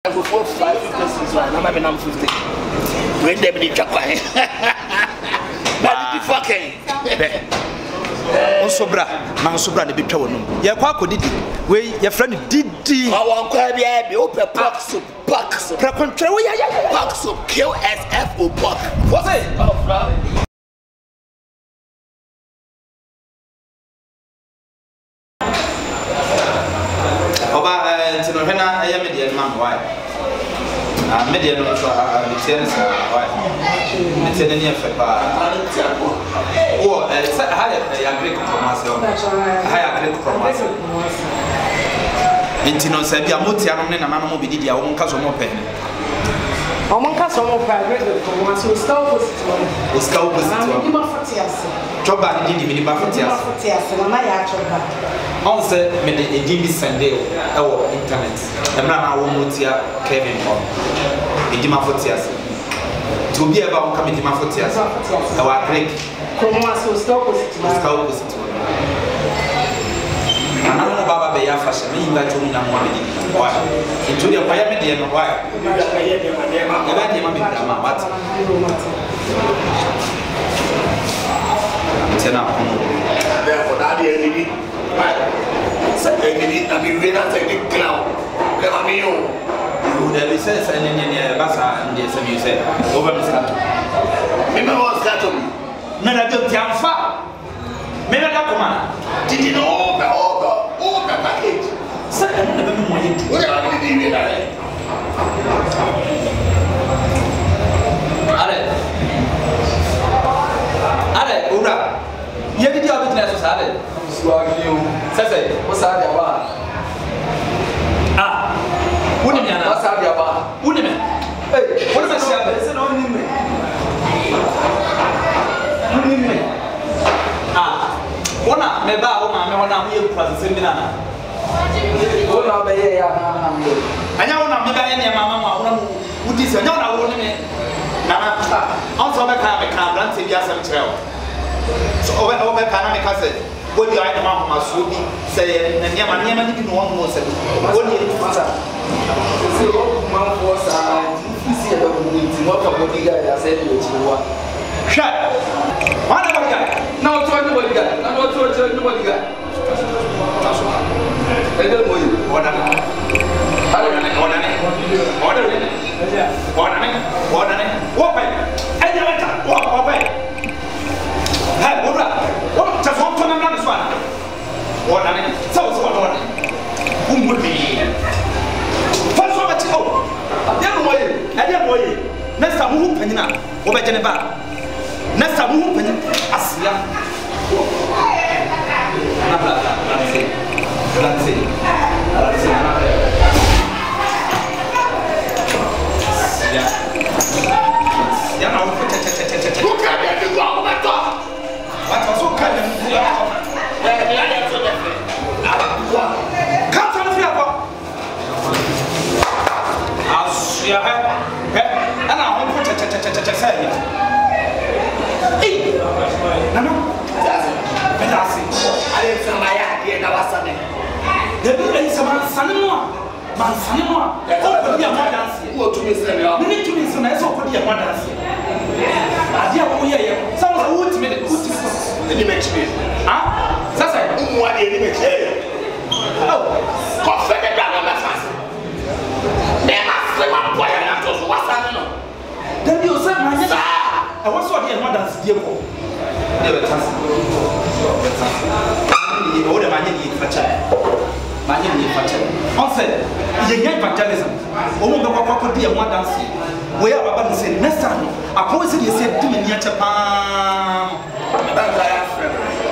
For 4, 5, 56, right? I'm 50. When they be chakwa. But the fucking. Osobra, na osobra ne betwa wonum. Ye kwa kodidi. We your friend Didi. I want kwa be open pork soup. Precontra we ya. Pork soup KSFO pork. What's it? Oh, bro. Ntino hena aya media man why media no so media so why media ne efe pa o say ya great promotion promotion ntino say bia motia no ne nana no bididi a wo nka so mo pen Oman ka so mo private promotion style opposite one di ma fatias choba di ma fatias mama ya choba on say me the edimi Sunday ewo internet emra na wo motia Kevin on edima fotias to be eba on come edima fotias e wa break promotion style opposite one ana no baba be ya fashion me inga to na mo be di wa into the kwaya me de no wa e ba de ma be drama what tena Therefore, that is any. Say any. I mean, we not take the clown. Let me know. There is sense and basa and the same you say over Mr. Remember what's that to me? No, I don't jamfa. Maybe that command. Did you know all the package? Sir, I don't know what you do. What are you doing there? Ale, ura. Ye di dia business so ale. Swag you. Sese, What's that about? ah. Woni me ana. What's that about? Woni me. Eh, woni me sia be. Listen on me. Ah. Wona me ba wo ma me wona mo ye kura se mi na na. Wona be ye ya na me. Anya wona me ba ye ne mama mo wona mo wudi se. Anya wona wo ne me. Nana, on so be ka brand se bi asem kire. So over kana me ka say go di ai ma ma so bi say na niam ni bi no won mo say go di fasa Se o man for sa isi e be mo ti mo ka body guy ya say you ti wa. sha wana ba ga Na o to ni body guy. Na o to ni body guy. E de mo yi. wona ne wo pa ai ya ta wo pa hai ora wo ta so to na na so ana wona ne so wona umbu bi fa so ba ti o ya no moye next time who panyina wo be jene ba next time who panyina asia na bla ya na wo Look at me, you go on my top. what was so kind of come to the asia ana ho say nana bedasi Ale sama ya dia na wasane. de bi ai sama sanno man sanno o ko dia mo dance Wo to me say me. ni to me so na so ko dia mo dance adia wo ye some of what me Ni me chibi. ah sasa Umu wa ni me chibi. oh Ko fe de da na fast. Me ma fe ma boy na to so wasane no. de bi o say ma nya I was so dia mo dance die ko de be chance ni o de ma nya ni facha on said ye nya evangelism o mo be kwakwa dia mo dance we ya baba no say next time I promise you say di me nya cha pa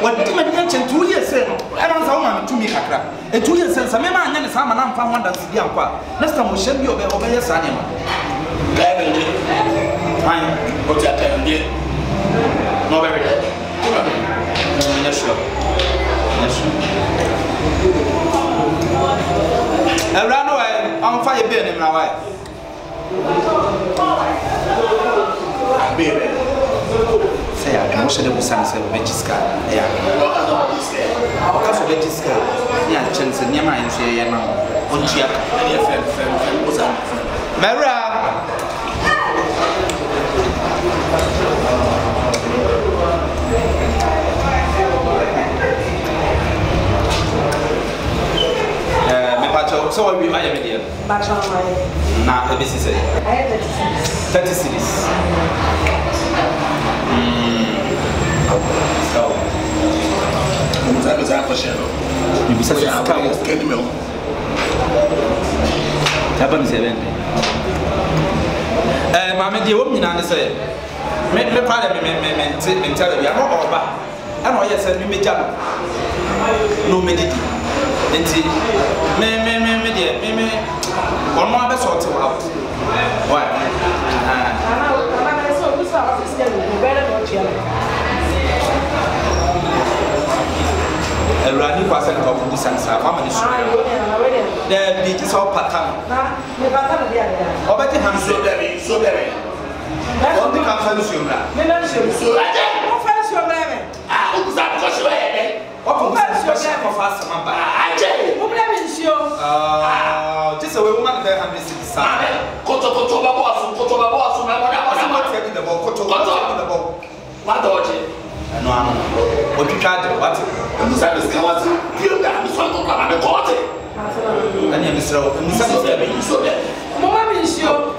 what di me nya cha 2 years say no e don sa wo ma to me kakra e 2 years say me ma nya ne sa ma na mfa mo dance dia nkwa next time o hye bi o be yes sa ne ma Baby, fine what you tell me? no very yes sure Run away, I'm fire being in my wife. say I can watch the Busan say Bejiska. Yeah. Because of Bejiska. Yeah, chance and Yama and say Yama. Unchia. Mara. So what we buy a video? Nah, let me see. I have 30 cities. So, you say get me. Hapa msevende. Mama die wom nyina ne say. Me parliament me tell you am oba. Ana o yes me meja no medidi. Enti me die one more be sort out. Why? So this office there we better not here. Rani kwasa nka obu sansa mama ni so. The be just all pattern. Na me pattern dia dia. Obeti han so there so there. What the can fan so na? Me na so. So aje. Mo fan so me. Ah, o kusa ko so e. O ko kusa ko fa sama ba. Aje. Mo bla me so. Just a woman there and this is koto babo asu na mo na mo take the ball koto the ball. What do no am what you charge what you say this can what you got me so to na me kote ani mi sra o mi say be so be mama mi nsio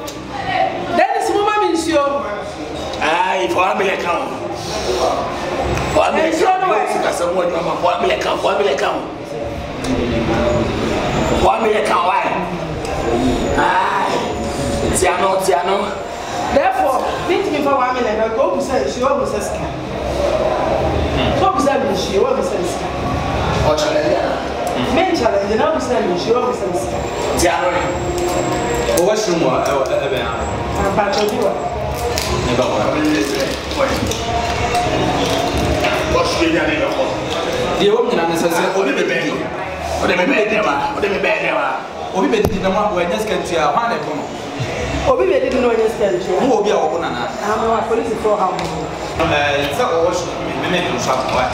that is mama mi nsio ai for am le kan for am le kan ka say mo mama for am le kan for am le kan why tiano therefore think me for 1 minute go to say she almost says so be say she almost says o challenge men challenge na be say she almost says tiano o washroom ebe am pa chojiwa ne ba wa washroom ya ne ko die wo nyina ne say obi be be obi be di na mo anya skantu a hwan na kono obi be di no anya skantu mo obi a wo na na ama police for how so o was me no shop wa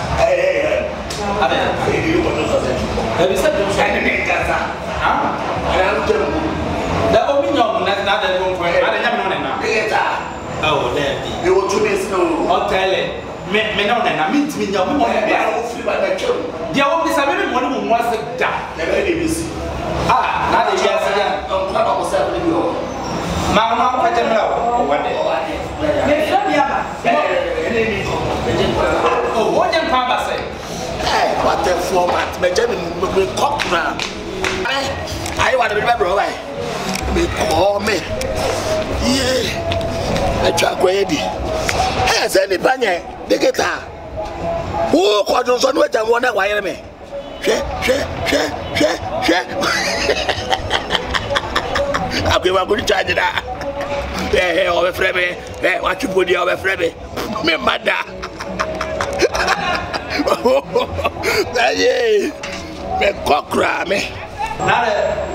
ada e wo no so e bi se do so ne kasa ha ara do da obi nyom na da go ko ada nyam no na e oh there bi e wo to be no hotel me no na mi ntimi nyam mo be a wo firi ba da twem dia wo bi sa me mo no mo ase da na be de bi si na de ya se ya on kwa ba ko sa bi o ma ko temra o wade me so bia ba oh wo jem pa ba se what the format me je me kokra ai wa de be bro ba me ko me ye a twa ko edi se ni panye de geta wo ko dun so no jam wo na wa yere me she agbewa go charge da o be frebe wa chupodi o be frebe me mada aye me kokra me na de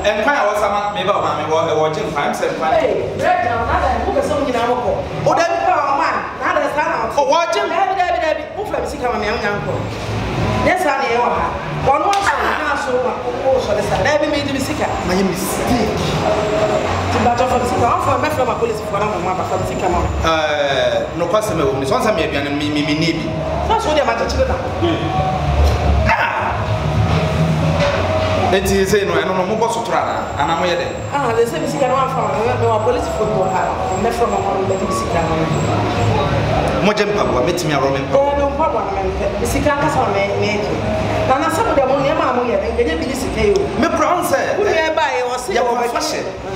enkan a wasama me ba ma me wo je fan se fan break down na da ko so nyina mo ko o da bi pa o man na da sa na o wo je dabi o fra bi sika ma me an ko yes I know ha one one na so ma o so le sa dabi me di sika ma ye mistake ti ba to fa sika o fa me fra ma police for na ma ba fa sika ma no kwase me wo ni so nsa me abian mi ni bi so de ma ta chire da enti say no eno no mo boso tora na ana mo ye de le say bisika no afa me wa police football ha me from mo be bisika no mo je mpa bo metimi aro me no mpa bo na me bisika ka sa me na sabu de mo ne ma mo ye ngenye bi bisika yo me crown say wo ye ba ye wo se ye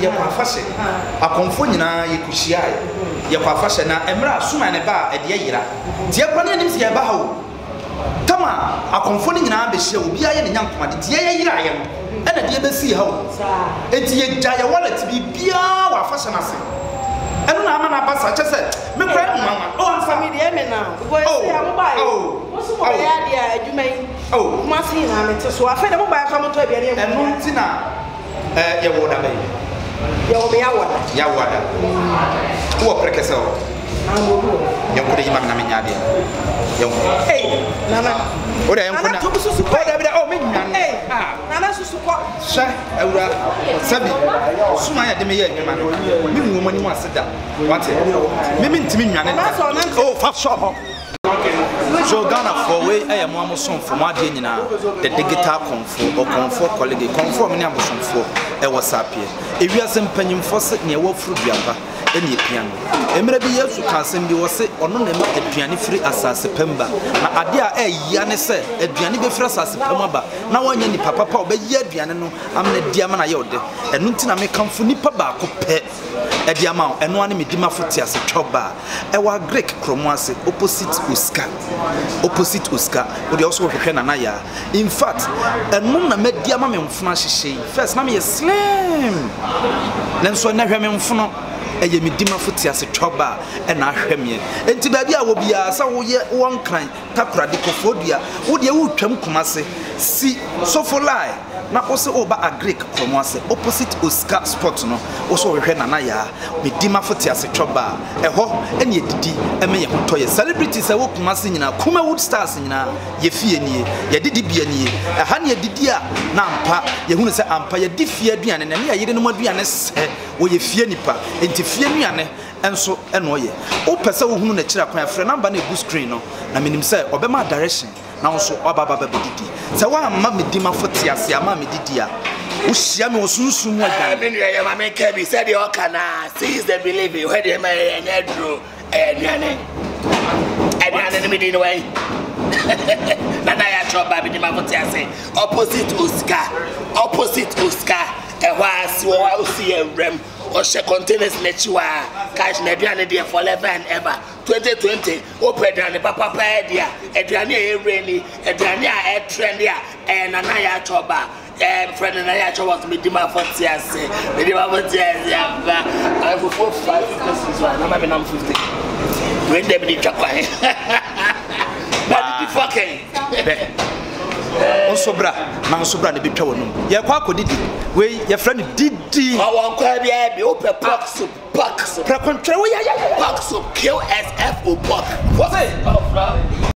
kwa fashe akonfo nyina ye kuhia ye kwa fashe na emra suma ne ba e de yira tie kwa ne nim se ye ba ha o tama akonfo ni nyina be hye obi aye ne nyankoma de tie ye yira ye no e na de be si ha o enti ye gya ye wallet bi bia wa fashion ase eno na ama na basa che se me kra mama o family e me na go e si amobai o so mo ya dia adwuma yi o ma si na me te so afa de mo ba fa mo to bia ne eno nti na ye wo da be ye wo me ya wo da wo prekese o Yanko de imam na me nyade. Yanko. Hey, Nana. O de yanko na. O da bi da o me nwan. Hey, Nana susu kwa. Sha, awura. Sabi. Suma ya de me ye adwuma no. Me mu mani mu aseda. Wate. Me ntimi nwane. Oh, fa so ho. So Ghana for way I am Amoson from Adina, the digital comfort or comfort colleague, conform in Amoson for a WhatsApp here. If you are some penny for sitting near Wolf Rubiapa, any piano. Maybe you can send me was it or no name a piano free as a September. Now, Adia a Yanese, a piano be fresh as September. Now, when you papa, but yet piano, I'm the Diamana Yode, and Nuntina may come for Nipaba, pet. A diamond and one midima footy as a choba. Our Greek chromasi opposite Uska. Opposite Uska, but they also represent Anaya. In fact, and Mona made diamond and flashy. First, Mammy is slim. Then so never me funo. A midima footy as a choba and a hemian. And Tibabia will be a so one kind, Tapradicophodia. Would you come Kumasi? See, so for lie. Now also over a Greek from once opposite Oscar spot no also we Nanaya with Dima Foti as a choba a ho and ye didi and me toy celebrities a walk massing in a Kuma Wood stars in a ye fee ye didi be any a honey didia nampa ye who say ampa ye diffia dian and ye didn't want dianes or ye fear nipa into fear niane and so annoy o person who na chira kwan frɛ number na go screen no na minim sɛ obema direction na so obaba didi sɛ wa ma me dima foti ase ama me didi a wo hia me osunsun mu adan me nua ye ma me ka bi said you can seize the belief where the man enedro aduane me di no way nana ya choba bi dima foti ase opposite Oscar e wa si wo si enrem or share containers nechiwa cash na aduane there forever and ever 2020 open down the papa dia aduane e rainy aduane a trend dia nana ya choba friend nana ya choba to me dima foti ase aba I for 5 pesos na ma be nam 50 when they be chakwa but the fucking Onsobra ne betwa wonum ye kwa kodidi we ye friend didi won kwa bia be open pack soup precontre we pack soup QSF o pack what say